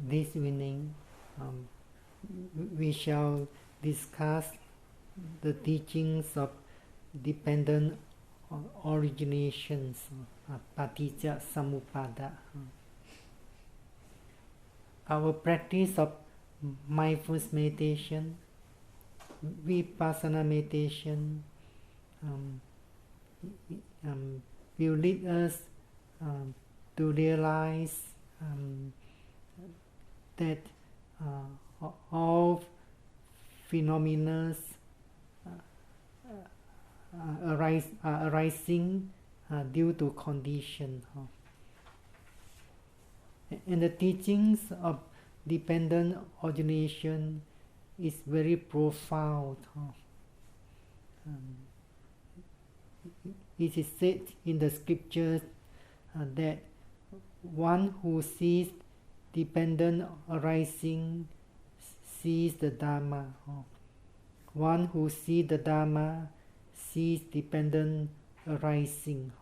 this evening we shall discuss the teachings of dependent originations, paticca samuppada. Our practice of mindfulness meditation, Vipassana meditation, will lead us to realize that all phenomena are arising due to condition. And the teachings of dependent origination is very profound. It is said in the scriptures that one who sees dependent arising sees the Dhamma. One who sees the Dhamma sees dependent arising.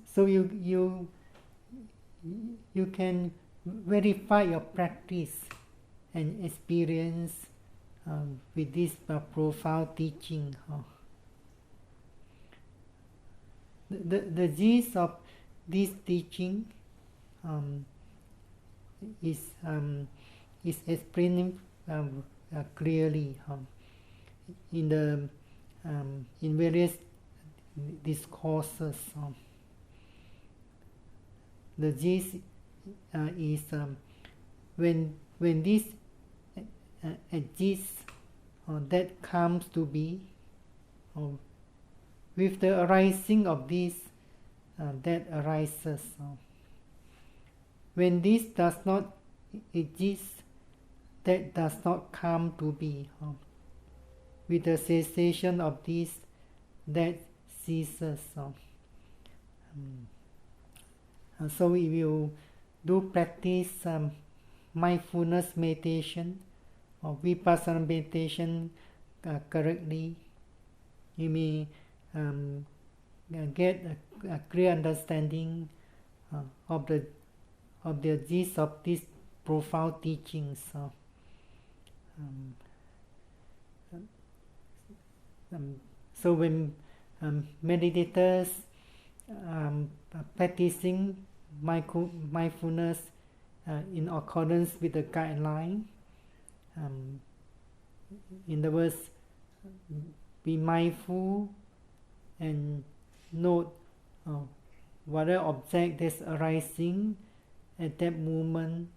So you can verify your practice and experience with this profound teaching. The gist of this teaching is explained clearly in various discourses. The gist is when this exists, that comes to be, with the arising of this, that arises. When this does not exist, that does not come to be. With the cessation of this, that ceases. So if you do practice mindfulness meditation or Vipassana meditation correctly, you may get a clear understanding of the gist of these profound teachings. So when meditators practicing mindfulness in accordance with the guideline, in other words, be mindful and note whatever object is arising at that moment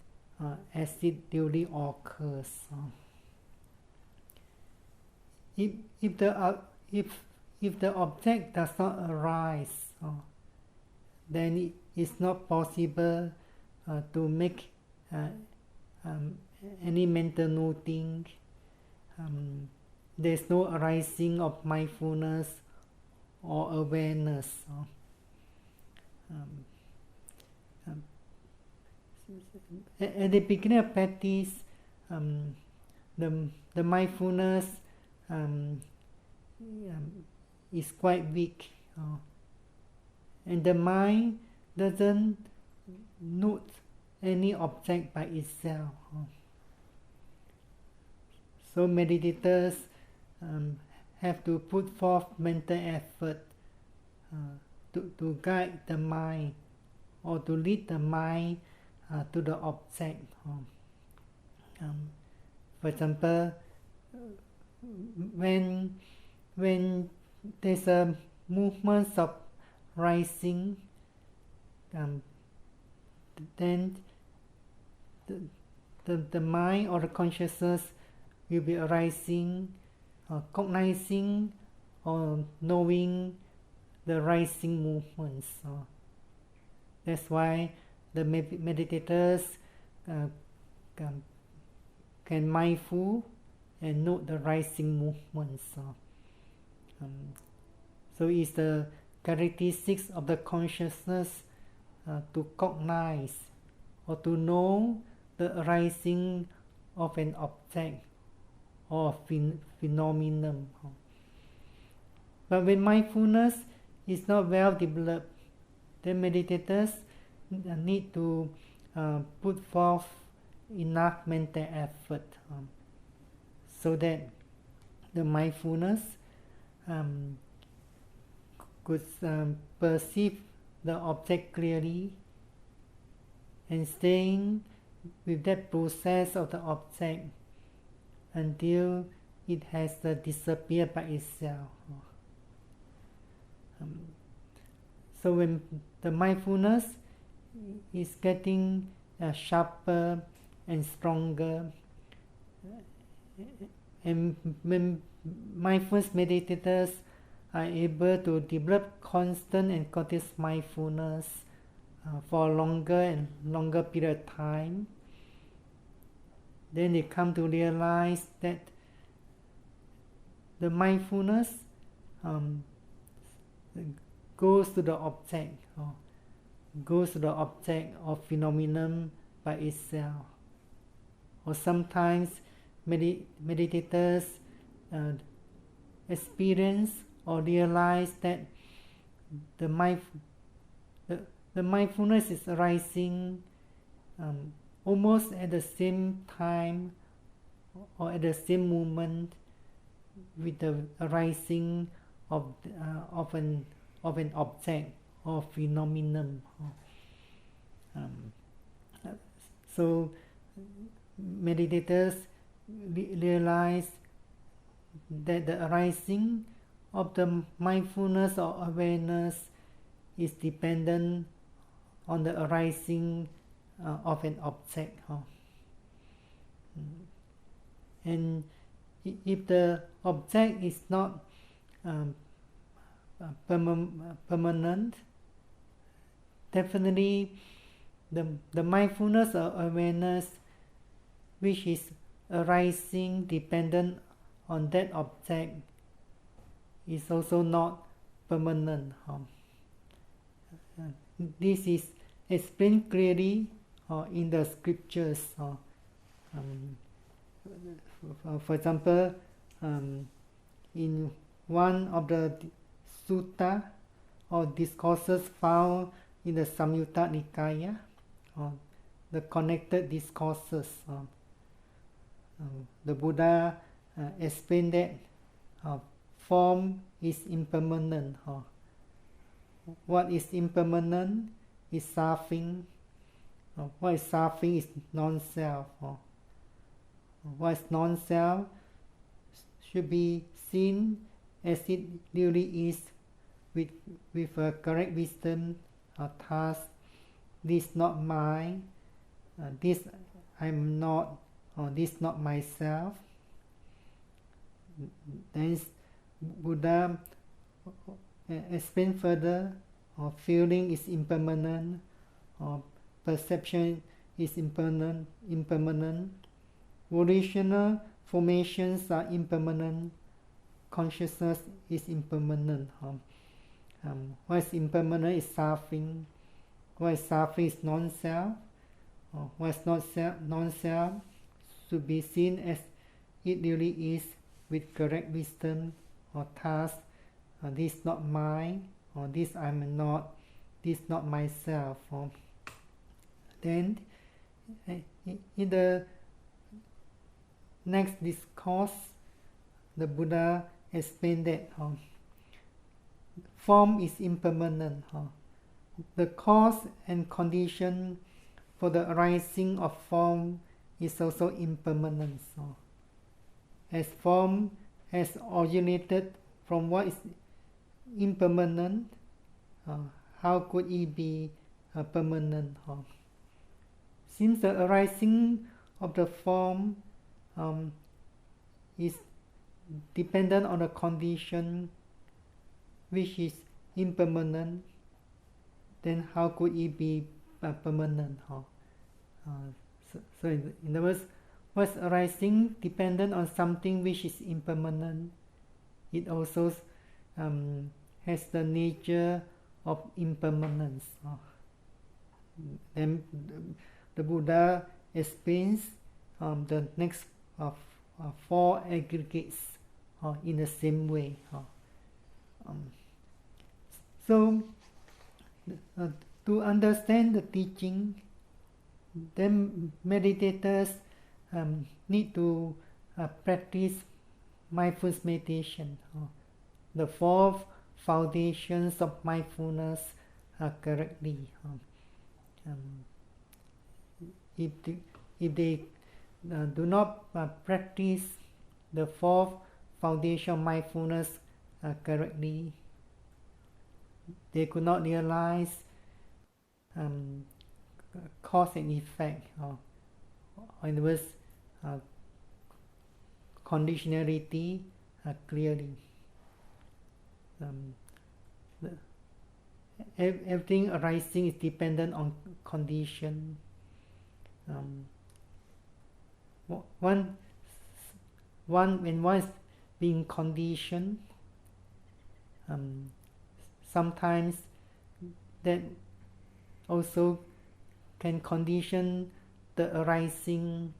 as it duly occurs. If the object does not arise, then it is not possible to make any mental noting. There is no arising of mindfulness or awareness. At the beginning of practice, the mindfulness is quite weak, and the mind doesn't note any object by itself. So meditators have to put forth mental effort to guide the mind or to lead the mind to the object. For example, when there's a movement of rising, then the mind or the consciousness will be arising, cognizing or knowing the rising movements. That's why the meditators can mindful and note the rising movements. So it's the characteristics of the consciousness to cognize or to know the arising of an object or phenomenon. But when mindfulness is not well developed, then meditators need to put forth enough mental effort so that the mindfulness could perceive the object clearly, and staying with that process of the object until it has disappeared by itself. So when the mindfulness is getting sharper and stronger, and when mindfulness meditators are able to develop constant and continuous mindfulness for a longer and longer period of time, then they come to realize that the mindfulness goes to the object, of phenomenon by itself. Or sometimes meditators experience or realize that the mindfulness is arising almost at the same time or at the same moment with the arising of an object or phenomenon. So meditators realize that the arising of the mindfulness or awareness is dependent on the arising of an object. And if the object is not permanent, definitely the mindfulness or awareness which is arising dependent on that object is also not permanent. This is explained clearly in the scriptures. For example, in one of the sutta or discourses found in the Samyutta Nikaya, the connected discourses, the Buddha explained that form is impermanent. What is impermanent is suffering. What is suffering is non-self. What is non-self should be seen as it really is with a correct wisdom. Thus, this not mine, this I'm not, or this not myself. Then Buddha explain further, or feeling is impermanent, or perception is impermanent. Volitional formations are impermanent. Consciousness is impermanent. What is impermanent is suffering. What is suffering is non-self. What is not non-self should be seen as it really is with correct wisdom, or task. This not mine, or this I'm not, this not myself. Then in the next discourse, the Buddha explained that form is impermanent. The cause and condition for the arising of form is also impermanent. As form has originated from what is impermanent, how could it be permanent? Since the arising of the form is dependent on a condition which is impermanent, then how could it be permanent? So in other words, what's arising dependent on something which is impermanent, it also has the nature of impermanence. Then the Buddha explains the next four aggregates in the same way. So to understand the teaching, then meditators need to practice mindfulness meditation. The 4 foundations of mindfulness correctly. If they do not practice the 4th foundation of mindfulness correctly, they could not realize cause and effect, or in other words, conditionality clearly. Everything arising is dependent on condition. When one is being conditioned, sometimes that also can condition the arising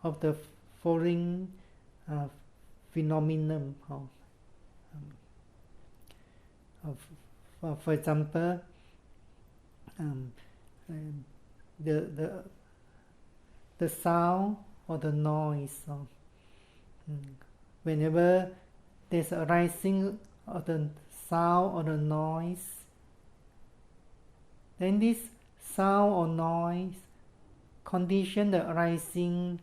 of the following phenomenon. For example, the sound or the noise. Whenever there's a rising of the sound or the noise, then this sound or noise condition the arising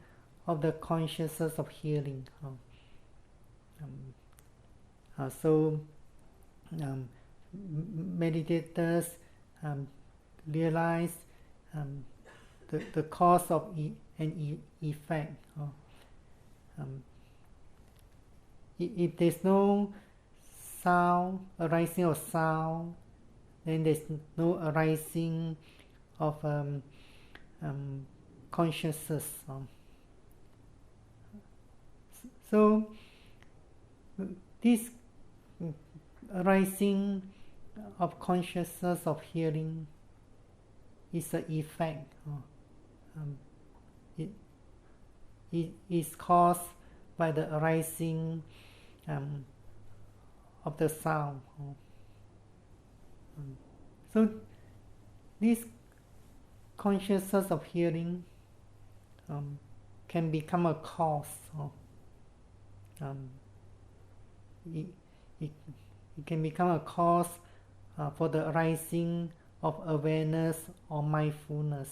of the consciousness of hearing. So meditators realize the cause of an effect. If there's no sound, arising of sound, then there's no arising of consciousness. So this arising of consciousness of hearing is an effect. It is caused by the arising of the sound. So this consciousness of hearing can become a cause. It can become a cause for the arising of awareness or mindfulness.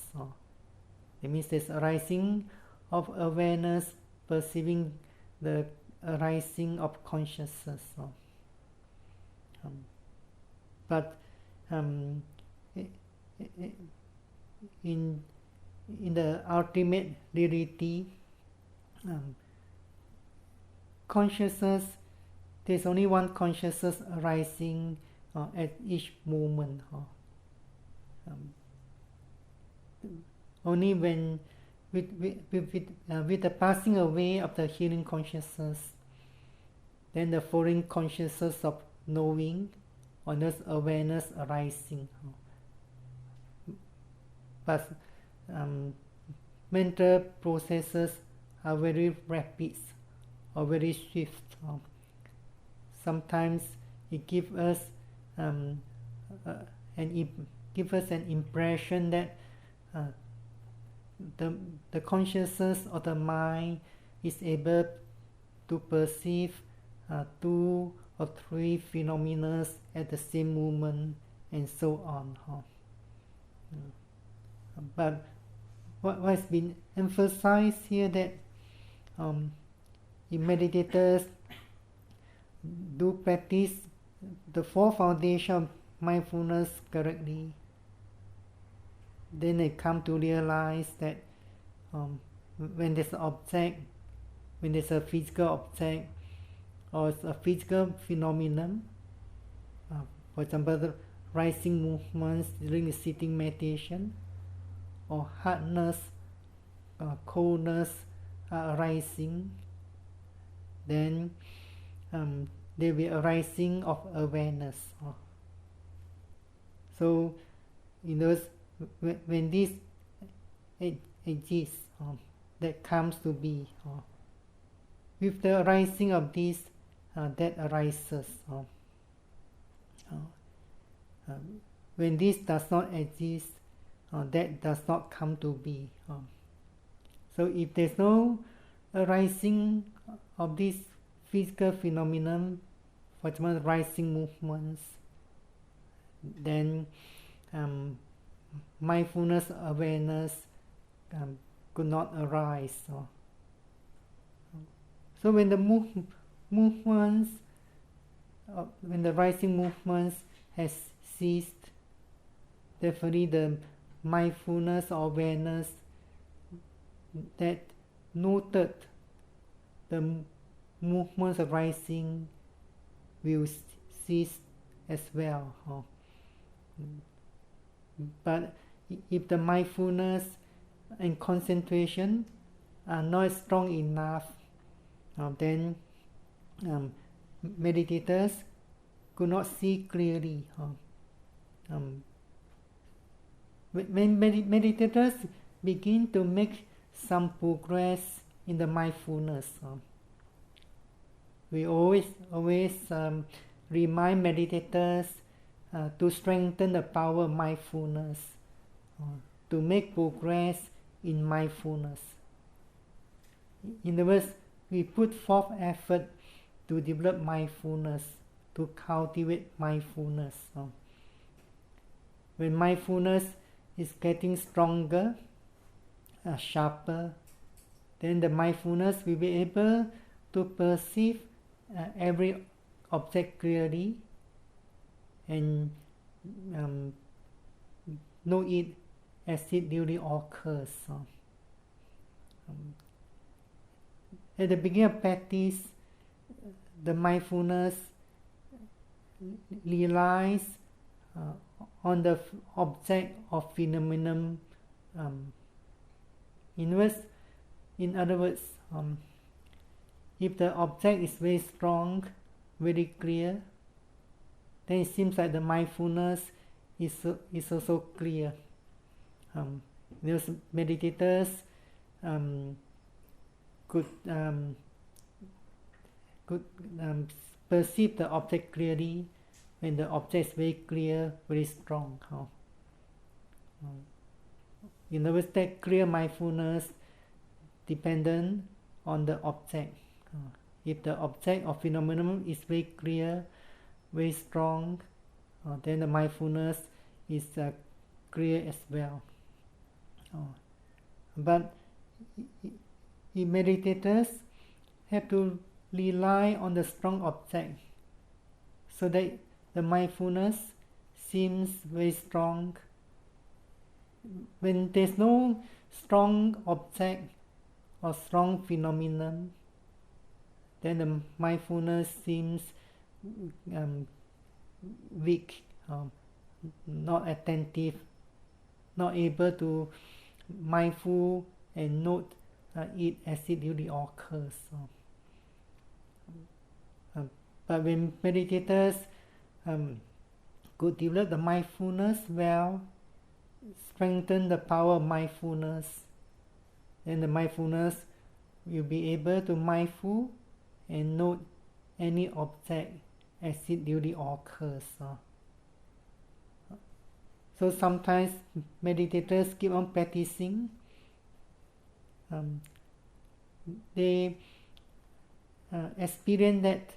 That means there's arising of awareness, perceiving the arising of consciousness. But in the ultimate reality, consciousness, there's only one consciousness arising at each moment. Only when with the passing away of the hearing consciousness, then the following consciousness of knowing or this awareness arising. But mental processes are very rapid or very swift. Sometimes it gives us an impression that the consciousness of the mind is able to perceive 2 or 3 phenomena at the same moment, and so on. But what has been emphasized here that if meditators do practice the 4 foundations of mindfulness correctly, then they come to realize that when there's an object, when there's a physical object or a physical phenomenon, for example, the rising movements during the sitting meditation, or hardness, coldness are arising, then there will be arising of awareness. So, in those, when this exists, that comes to be, with the arising of this, that arises. when this does not exist, that does not come to be. So if there's no arising of this physical phenomenon, for example, rising movements, then mindfulness awareness could not arise. So when the movements, when the rising movements has ceased, definitely the mindfulness or awareness that noted the movements arising will cease as well. But if the mindfulness and concentration are not strong enough, then meditators could not see clearly. When meditators begin to make some progress in the mindfulness, we always remind meditators to strengthen the power of mindfulness, to make progress in mindfulness. In other words, we put forth effort to develop mindfulness, to cultivate mindfulness. When mindfulness is getting stronger, sharper, then the mindfulness will be able to perceive every object clearly and know it as it duly occurs. At the beginning of practice, the mindfulness relies on the object of phenomenon. In other words, if the object is very strong, very clear, then it seems like the mindfulness is also clear. Those meditators could perceive the object clearly when the object is very clear, very strong. In other words, that clear mindfulness dependent on the object. If the object or phenomenon is very clear, very strong, then the mindfulness is clear as well. But meditators have to rely on the strong object so that the mindfulness seems very strong. When there's no strong object or strong phenomenon, then the mindfulness seems weak, not attentive, not able to mindful and note it as it duly occurs. But when meditators could develop the mindfulness well, strengthen the power of mindfulness, then the mindfulness will be able to mindful and note any object as it duly occurs. So sometimes meditators keep on practicing. They experience that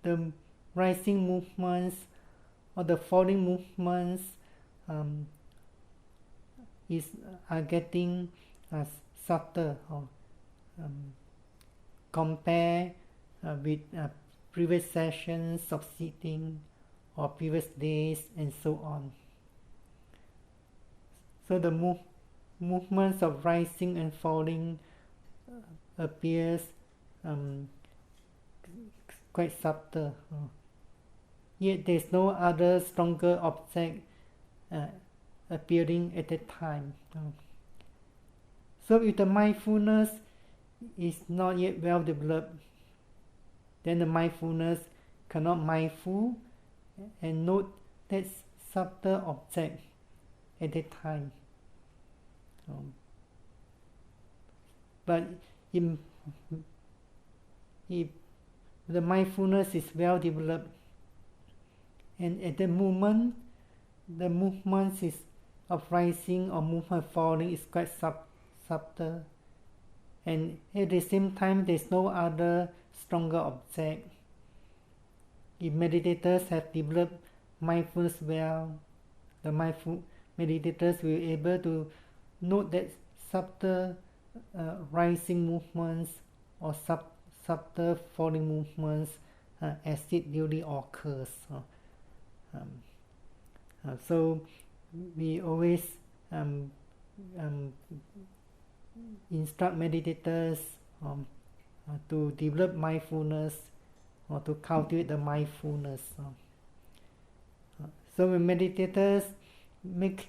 the rising movements or the falling movements are getting subtle, compare with previous sessions of sitting or previous days and so on. So the movements of rising and falling appears quite subtle. Yet there is no other stronger object appearing at that time. So if the mindfulness is not yet well developed, then the mindfulness cannot mindful and note that subtle object at that time. But if the mindfulness is well developed, and at the moment the movements of rising or movement falling is quite subtle, and at the same time there's no other stronger object. If meditators have developed mindfulness well, the mindful meditators will be able to note that subtle rising movements or subtle falling movements as it really occurs. So we always instruct meditators to develop mindfulness or to cultivate the mindfulness. So when meditators make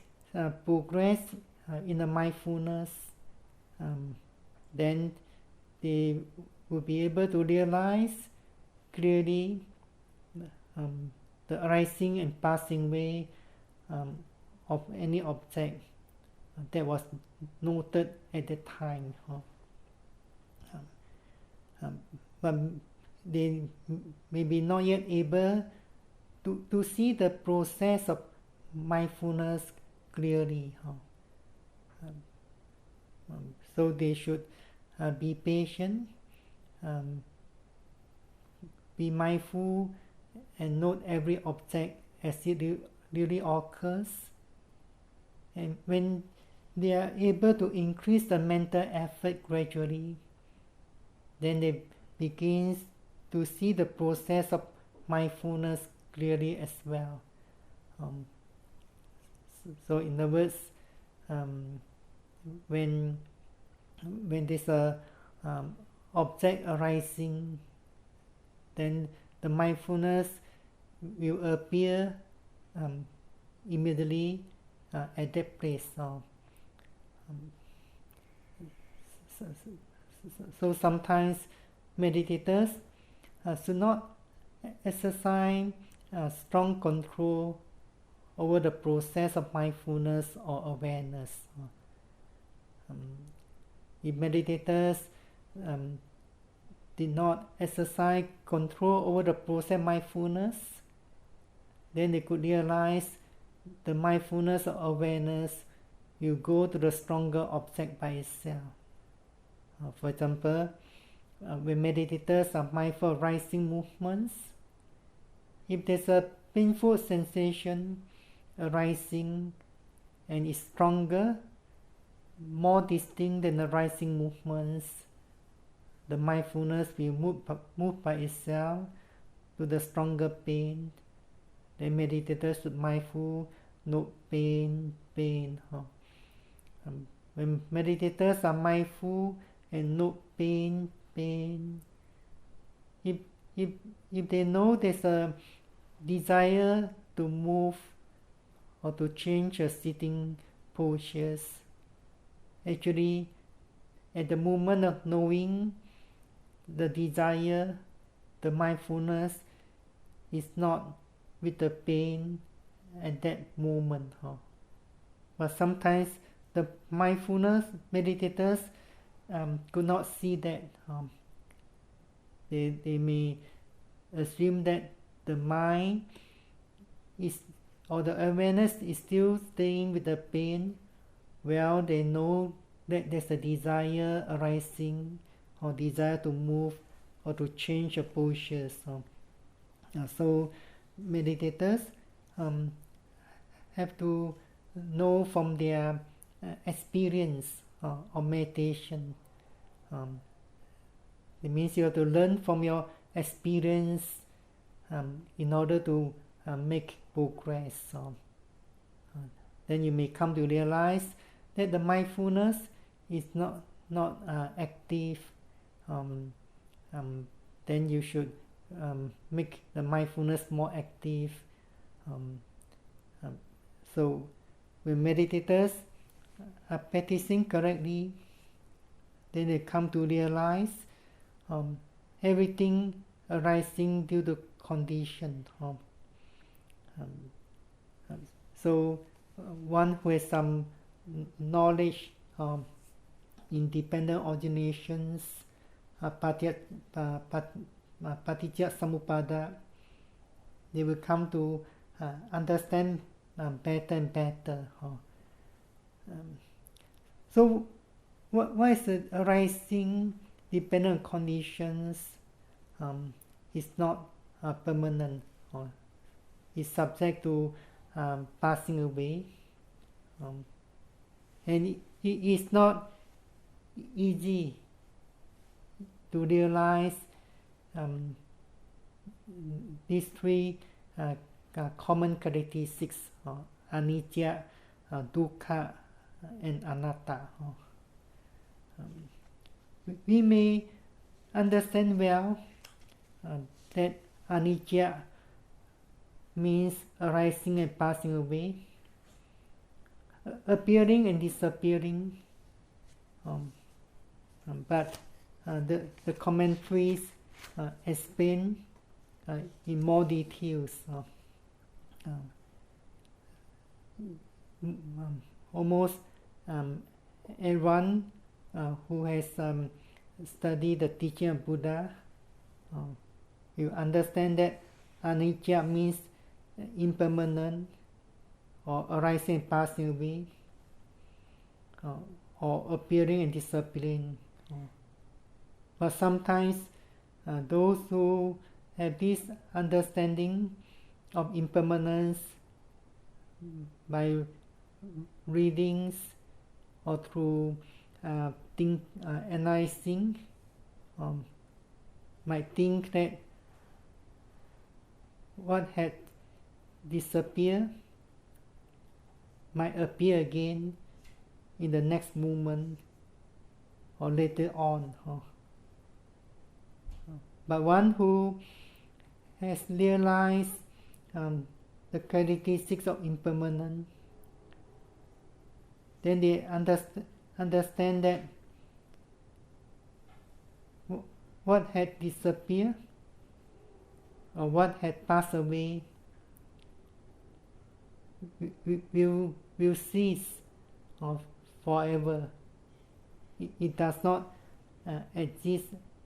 progress in the mindfulness, then they will be able to realize clearly the arising and passing way of any object that was noted at the time. But they may be not yet able to see the process of mindfulness clearly. So they should be patient, be mindful, and note every object as it really occurs. And when they are able to increase the mental effort gradually, then they begin to see the process of mindfulness clearly as well. So in other words, when there's a object arising, then the mindfulness will appear immediately at that place. So sometimes meditators should not exercise strong control over the process of mindfulness or awareness. If meditators did not exercise control over the process of mindfulness, then they could realize the mindfulness or awareness will go to the stronger object by itself. For example, when meditators are mindful of rising movements, if there's a painful sensation arising and is stronger, more distinct than the rising movements, the mindfulness will move by itself to the stronger pain. The meditators should mindful, note pain. When meditators are mindful and note pain, if they know there's a desire to move or to change a sitting postures, actually at the moment of knowing the desire, the mindfulness is not with the pain at that moment. But sometimes the mindfulness meditators could not see that. They may assume that the mind is, or the awareness is still staying with the pain, while they know that there's a desire arising or desire to move or to change a posture. So meditators have to know from their experience of meditation. It means you have to learn from your experience in order to make progress. Then you may come to realize that the mindfulness is not active. Then you should make the mindfulness more active. So when meditators are practicing correctly, then they come to realize everything arising due to condition. So one who has some knowledge independent originations, paticca samuppada, they will come to understand better and better. So what is the arising dependent conditions is not permanent, or is subject to passing away, and it is not easy to realize these three common characteristics: anicca, dukkha, and anatta. We may understand well that anicca means arising and passing away, appearing and disappearing, but the commentaries explain in more details. Almost everyone who has studied the teaching of Buddha, you understand that anicca means impermanent, or arising and passing away, or appearing and disappearing. But sometimes those who have this understanding of impermanence by readings or through analyzing, might think that what had disappeared might appear again in the next moment or later on. But one who has realized the characteristics of impermanence, then they understand that what had disappeared or what had passed away will cease forever. It does not exist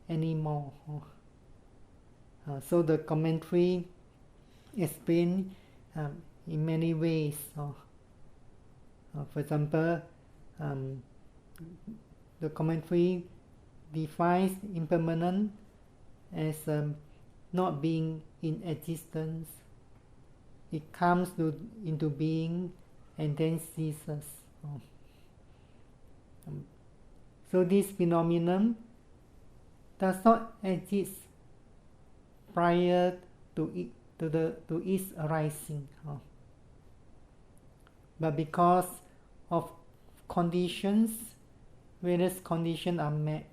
anymore. So the commentary explains in many ways. For example, the commentary defines impermanence as not being in existence. It comes into being and then ceases. So this phenomenon does not exist prior to its arising, but because of conditions, various conditions are met,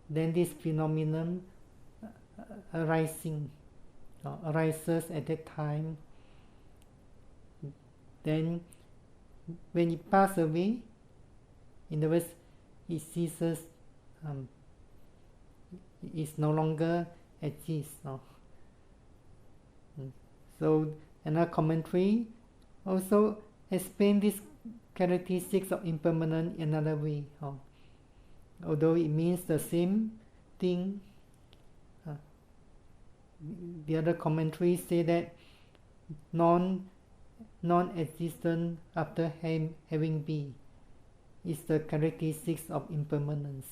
then this phenomenon arises at that time. Then when it passes away, in other words, it ceases, it no longer exists. So another commentary also explains this characteristics of impermanence in another way. Although it means the same thing, the other commentaries say that non-existent after having been is the characteristics of impermanence.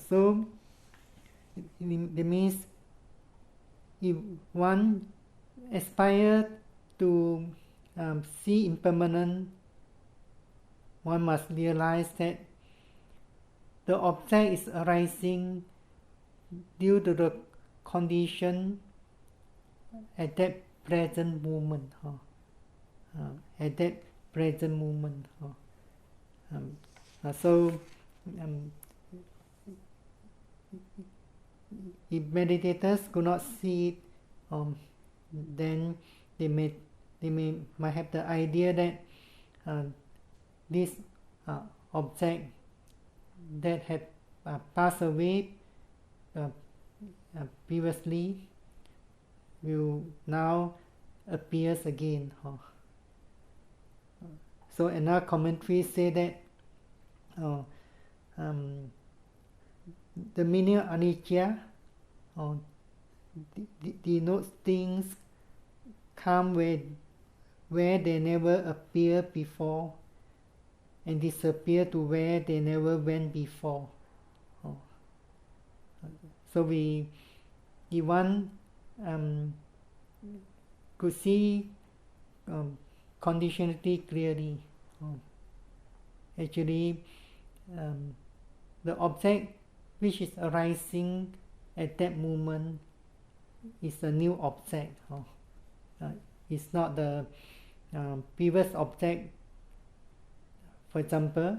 So it means if one aspires to see impermanence, one must realize that the object is arising due to the condition at that present moment. So if meditators could not see it, then they might have the idea that this object that had passed away previously will now appears again. So another commentary say that the meaning of anicca denotes things come where they never appeared before, and disappear to where they never went before. So we want to see conditionality clearly. Actually, the object which is arising at that moment is a new object. It's not the previous object. For example,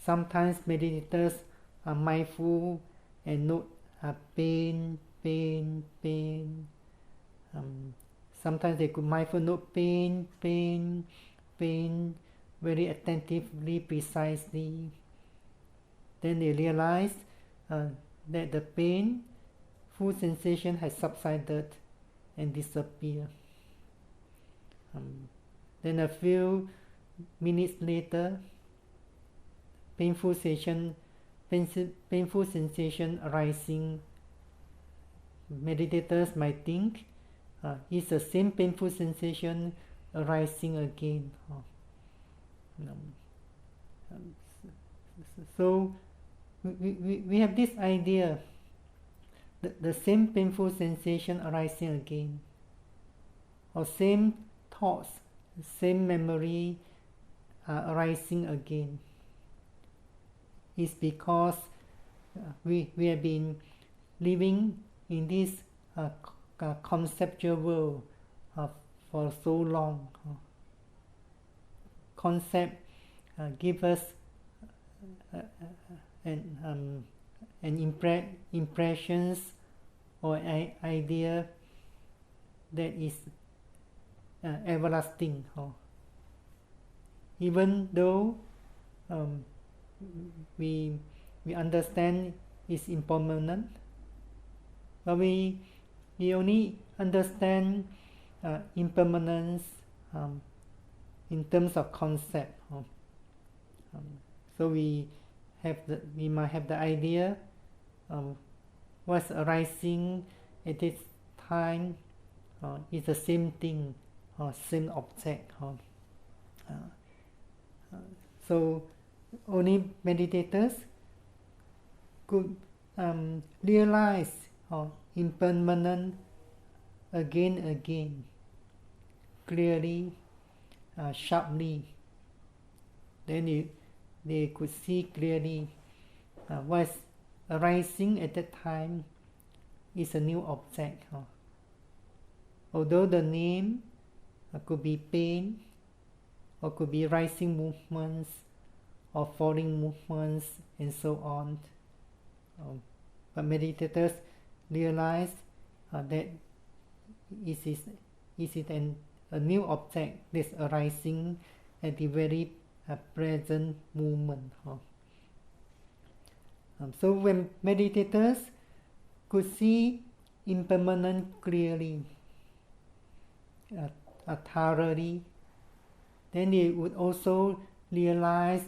sometimes meditators are mindful and note pain. Sometimes they could mindful note pain very attentively, precisely. Then they realize that the painful sensation has subsided and disappeared. Then a few minutes later, painful sensation arising. Meditators might think it's the same painful sensation arising again. So we have this idea that the same painful sensation arising again, or same thoughts, same memory arising again, is because we have been living in this conceptual world for so long. Concept give us impressions or idea that is everlasting. Even though we understand it's impermanent, but we only understand impermanence in terms of concept. So we might have the idea what's arising at this time is the same thing or same object. So only meditators could realize impermanent again, clearly, sharply. Then they could see clearly what's arising at that time is a new object. Although the name could be pain, or could be rising movements, or falling movements, and so on. But meditators realize that it is a new object that's arising at the very present moment. So when meditators could see impermanence clearly, thoroughly, then they would also realize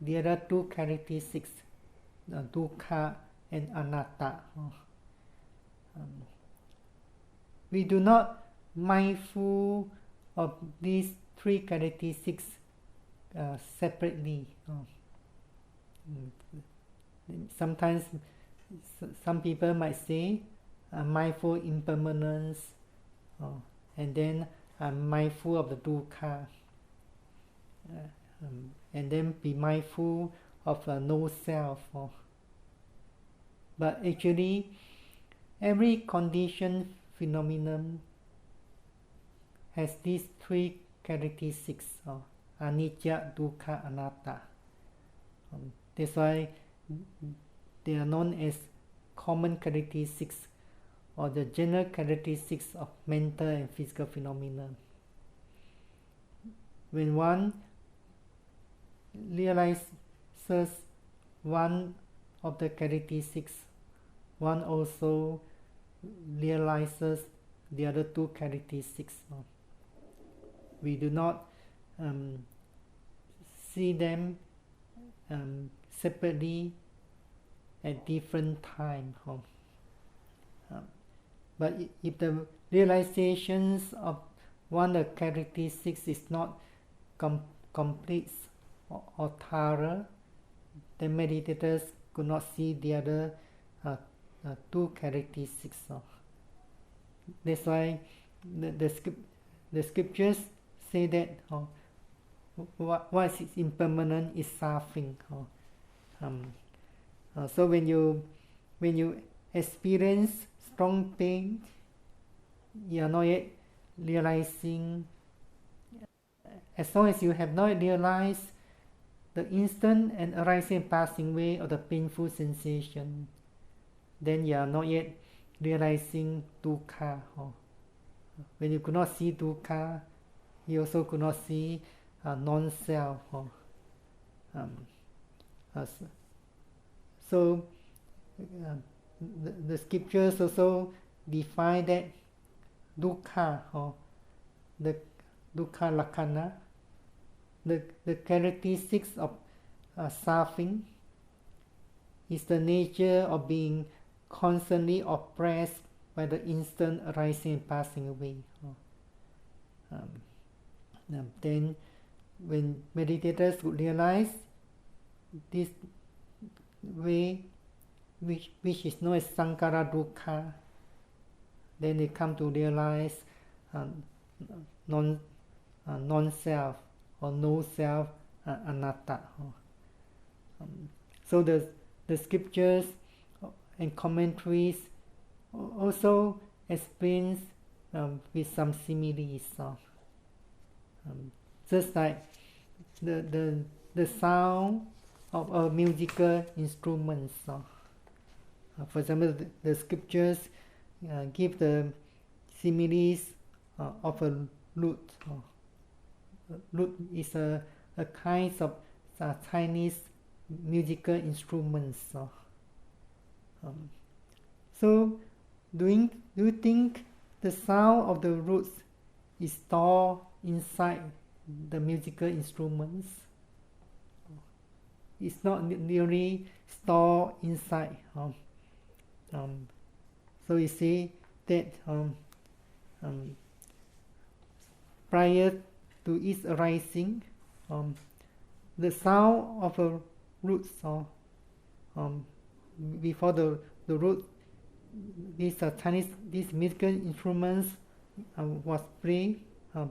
the other two characteristics, dukkha and anatta. We do not mindful of these three characteristics separately. Sometimes some people might say mindful impermanence, and then mindful of the dukkha, and then be mindful of no self. But actually, every conditioned phenomenon has these three characteristics: anicca, dukkha, anatta. That's why they are known as common characteristics, or the general characteristics of mental and physical phenomena. When one realizes one of the characteristics, one also realizes the other two characteristics. We do not see them separately at different times. But if the realizations of one of the characteristics is not complete or thorough, the meditators could not see the other two characteristics. That's why the scriptures say that what is impermanent is suffering. So when you experience strong pain, you are not yet realizing. As long as you have not realized the instant and arising and passing away of the painful sensation, then you are not yet realizing dukkha. When you could not see dukkha, you also could not see non-self. So the scriptures also define that dukkha, the dukkha lakkhana, the characteristics of suffering is the nature of being constantly oppressed by the instant arising and passing away. Then when meditators would realize this way, which is known as sankhara dukkha, then they come to realize non-self or no self, anatta. So the scriptures and commentaries also explains with some similes. Just like the sound of a musical instruments. For example, the scriptures give the similes of a lute. Lute is a kind of Chinese musical instruments. So, do you think the sound of the lute is stored inside the musical instruments? It's not really stored inside. So you see that prior to its arising, the sound of a lute, before the lute, these musical instruments was played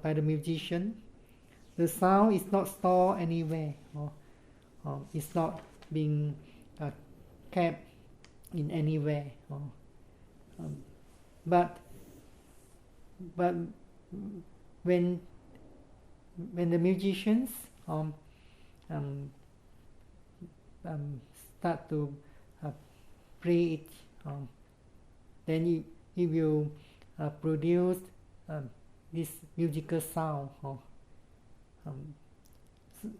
by the musician. The sound is not stored anywhere. It's not being kept in anywhere. But when the musicians start to play it, then it will produce this musical sound.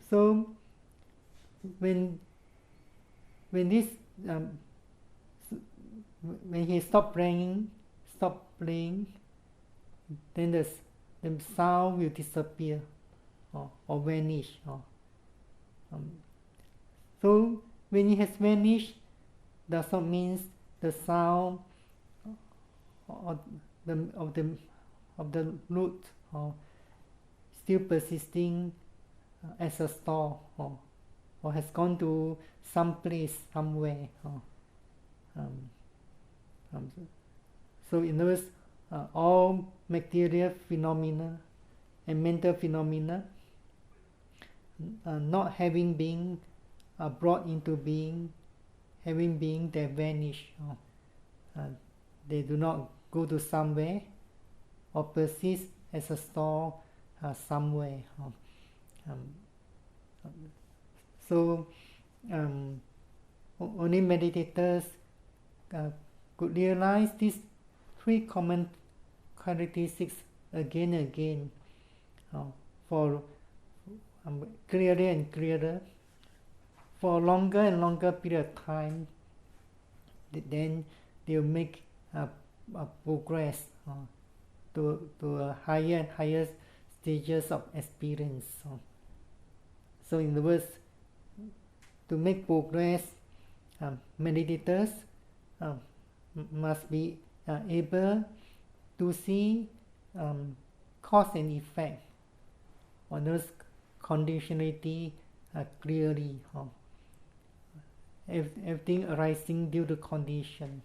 So when this when he stop playing, then the sound will disappear or vanish. So when it has vanished, does not mean the sound of the lute still persisting as a store or has gone to some place somewhere. So in other words, all material phenomena and mental phenomena not having been brought into being, having been, they vanish. They do not go to somewhere or persist as a store somewhere. So only meditators could realize these three common characteristics again and again for clearer and clearer for a longer and longer period of time. Then they will make a progress to a higher and higher stages of experience. So in other words, to make progress, meditators must be able to see cause and effect on those conditionality clearly. Everything arising due to condition.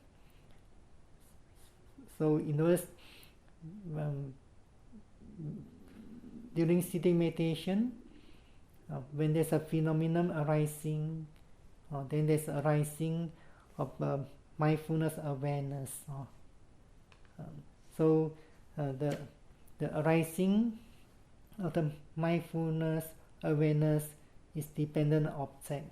So in other words, during sitting meditation, when there's a phenomenon arising, then there's arising of mindfulness awareness. So the arising of the mindfulness awareness is dependent object.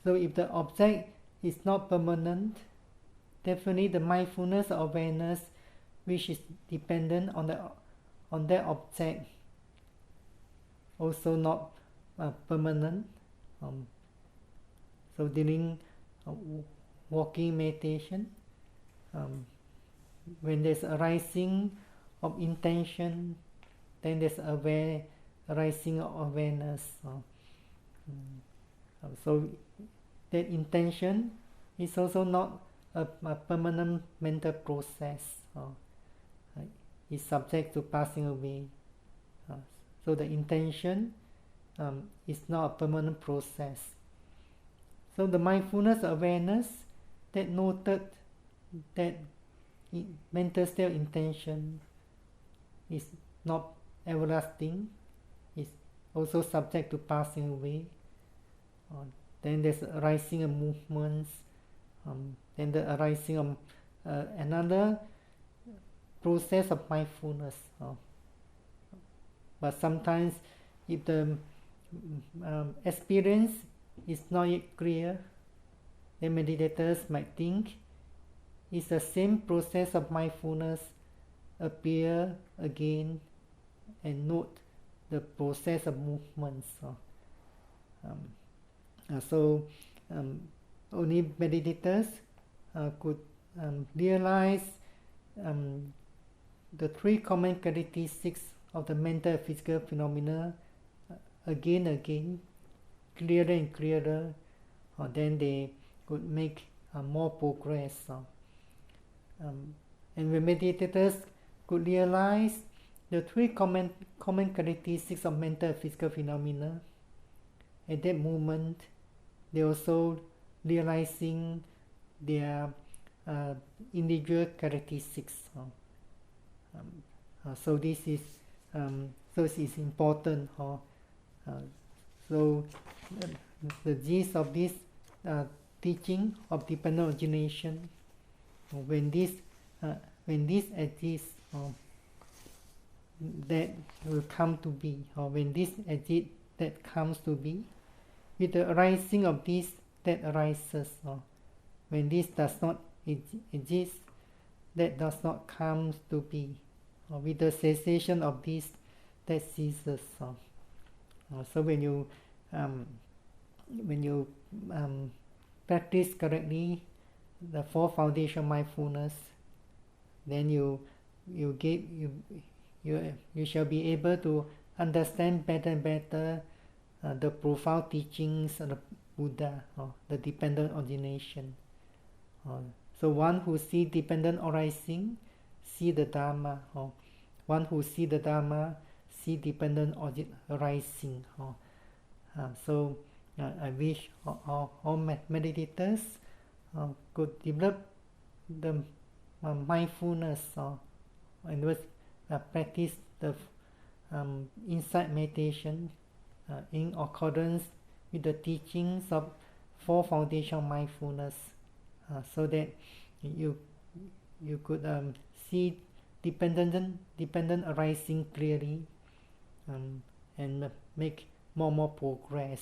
So if the object is not permanent, definitely the mindfulness awareness, which is dependent on that object, also not permanent. So during walking meditation, when there's arising of intention, then there's arising of awareness. So that intention is also not a permanent mental process. It's subject to passing away. So the intention is not a permanent process. So the mindfulness awareness that noted that mental state intention is not everlasting, is also subject to passing away. Then there's arising of movements, then the arising of another process of mindfulness. But sometimes if the experience is not yet clear, then meditators might think it's the same process of mindfulness appear again and note the process of movements. So only meditators could realize the three common characteristics of the mental and physical phenomena again and again, clearer and clearer, then they could make more progress. And when meditators could realize the three common characteristics of mental and physical phenomena, at that moment they also realizing their individual characteristics. So this is important. So the gist of this teaching of dependent origination, when this exists, that will come to be, or when this exists, that comes to be. With the arising of this, that arises. When this does not exist, that does not come to be. With the cessation of this, that ceases. So when you practice correctly the four foundation mindfulness, then you shall be able to understand better and better the profound teachings of the Buddha, the dependent origination. So one who see dependent arising, see the Dhamma. One who see the Dhamma, see dependent arising. So I wish all meditators could develop the mindfulness, and practice the insight meditation in accordance with the teachings of four foundation mindfulness, so that you could see dependent arising clearly, and make more progress.